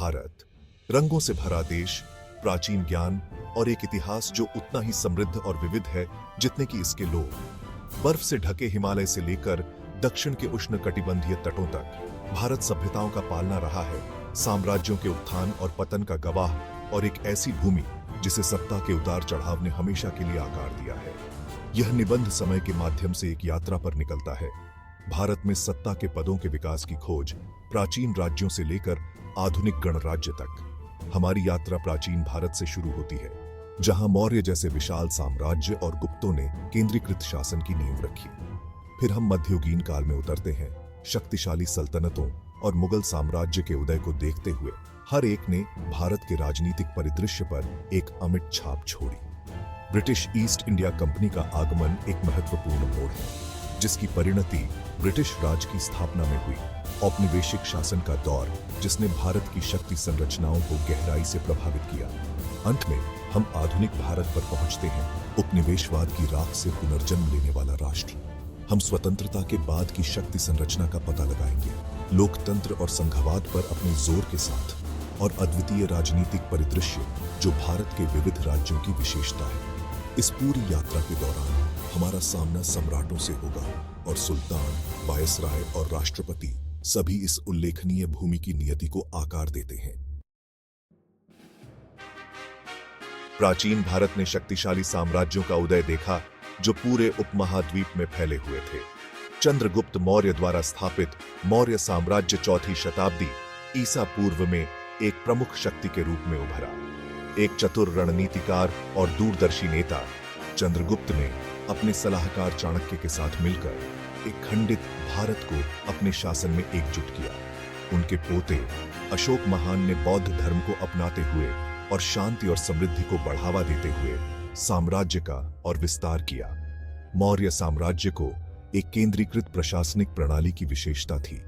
भारत, रंगों से भरा देश, प्राचीन ज्ञान और एक इतिहास जो उतना ही समृद्ध और विविध है जितने कि इसके लोग। बर्फ से ढके हिमालय से लेकर दक्षिण के उष्णकटिबंधीय तटों तक भारत सभ्यताओं का पालना रहा है, साम्राज्यों के उत्थान और पतन का गवाह, और एक ऐसी भूमि जिसे सत्ता के उतार चढ़ाव ने हमेशा के लिए आकार दिया है। यह निबंध समय के माध्यम से एक यात्रा पर निकलता है, भारत में सत्ता के पदों के विकास की खोज, प्राचीन राज्यों से लेकर आधुनिक गणराज्य तक। हमारी यात्रा प्राचीन भारत से शुरू होती है, जहां मौर्य जैसे विशाल साम्राज्य और गुप्तों ने केंद्रीकृत शासन की नींव रखी। फिर हम मध्ययुगीन काल में उतरते हैं, शक्तिशाली सल्तनतों और मुगल साम्राज्य के उदय को देखते हुए हर एक ने भारत के राजनीतिक परिदृश्य पर एक अमिट छाप छोड़ी। ब्रिटिश ईस्ट इंडिया कंपनी का आगमन एक महत्वपूर्ण मोड़ है, जिसकी परिणति ब्रिटिश राज की स्थापना में हुई। औपनिवेशिक शासन का दौर जिसने भारत की शक्ति संरचनाओं को गहराई से प्रभावित किया। अंत में हम आधुनिक भारत पर पहुंचते हैं, उपनिवेशवाद की राख से पुनर्जन्म लेने वाला राष्ट्र। हम स्वतंत्रता के बाद की शक्ति संरचना का पता लगाएंगे, लोकतंत्र और संघवाद पर अपने जोर के साथ, और अद्वितीय राजनीतिक परिदृश्य जो भारत के विविध राज्यों की विशेषता है। इस पूरी यात्रा के दौरान हमारा सामना सम्राटों से होगा, और सुल्तान, वायसराय और राष्ट्रपति सभी इस उल्लेखनीय भूमि की नियति को आकार देते हैं। प्राचीन भारत ने शक्तिशाली साम्राज्यों का उदय देखा जो पूरे उपमहाद्वीप में फैले हुए थे। चंद्रगुप्त मौर्य द्वारा स्थापित मौर्य साम्राज्य चौथी शताब्दी ईसा पूर्व में एक प्रमुख शक्ति के रूप में उभरा। एक चतुर रणनीतिकार और दूरदर्शी नेता चंद्रगुप्त ने अपने सलाहकार चाणक्य के साथ मिलकर एक खंडित भारत को अपने शासन में एकजुट किया। उनके पोते अशोक महान ने बौद्ध धर्म को अपनाते हुए और शांति और समृद्धि को बढ़ावा देते हुए साम्राज्य का और विस्तार किया। मौर्य साम्राज्य को एक केंद्रीकृत प्रशासनिक प्रणाली की विशेषता थी,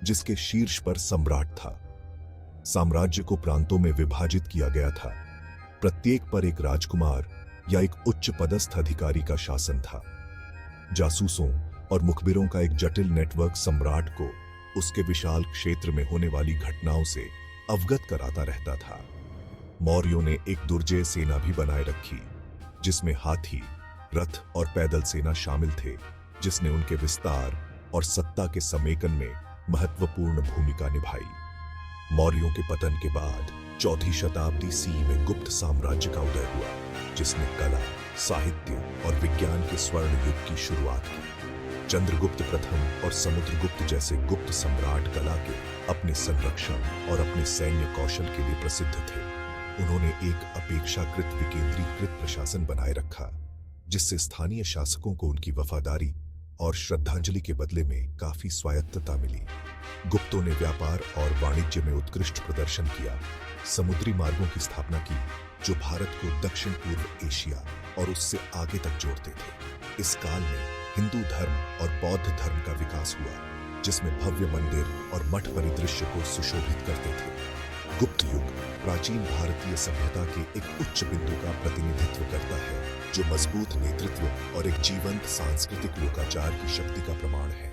जिसके शीर्ष पर सम्राट था। साम्राज्य को प्रांतों में विभाजित किया गया था, प्रत्येक पर एक राजकुमार या एक उच्च पदस्थ अधिकारी का शासन था। जासूसों और मुखबिरों का एक जटिल नेटवर्क सम्राट को उसके विशाल क्षेत्र में होने वाली घटनाओं से अवगत कराता रहता था। मौर्यों ने एक दुर्जय सेना भी बनाए रखी, जिसमें हाथी, रथ और पैदल सेना शामिल थे, जिसने उनके विस्तार और सत्ता के समेकन में महत्वपूर्ण भूमिका निभाई। मौर्यों के पतन के बाद चौथी शताब्दी सी में गुप्त साम्राज्य का उदय हुआ, जिसने कला, साहित्य और विज्ञान के स्वर्ण युग की शुरुआत की। चंद्रगुप्त प्रथम और समुद्रगुप्त जैसे गुप्त सम्राट कला के अपने संरक्षण और अपने सैन्य कौशल के लिए प्रसिद्ध थे। उन्होंने एक अपेक्षाकृत विकेंद्रीकृत प्रशासन बनाए रखा, जिससे स्थानीय शासकों को उनकी वफादारी और श्रद्धांजलि के बदले में काफी स्वायत्तता मिली। गुप्तों ने व्यापार और वाणिज्य में उत्कृष्ट प्रदर्शन किया, समुद्री मार्गों की स्थापना की जो भारत को दक्षिण पूर्व एशिया और उससे आगे तक जोड़ते थे। इस काल में हिंदू धर्म और बौद्ध धर्म का विकास हुआ, जिसमें भव्य मंदिर और मठ परिदृश्य को सुशोभित करते थे। गुप्त युग प्राचीन भारतीय सभ्यता के एक उच्च बिंदु का प्रतिनिधित्व करता है, जो मजबूत नेतृत्व और एक जीवंत सांस्कृतिक लोकाचार की शक्ति का प्रमाण है।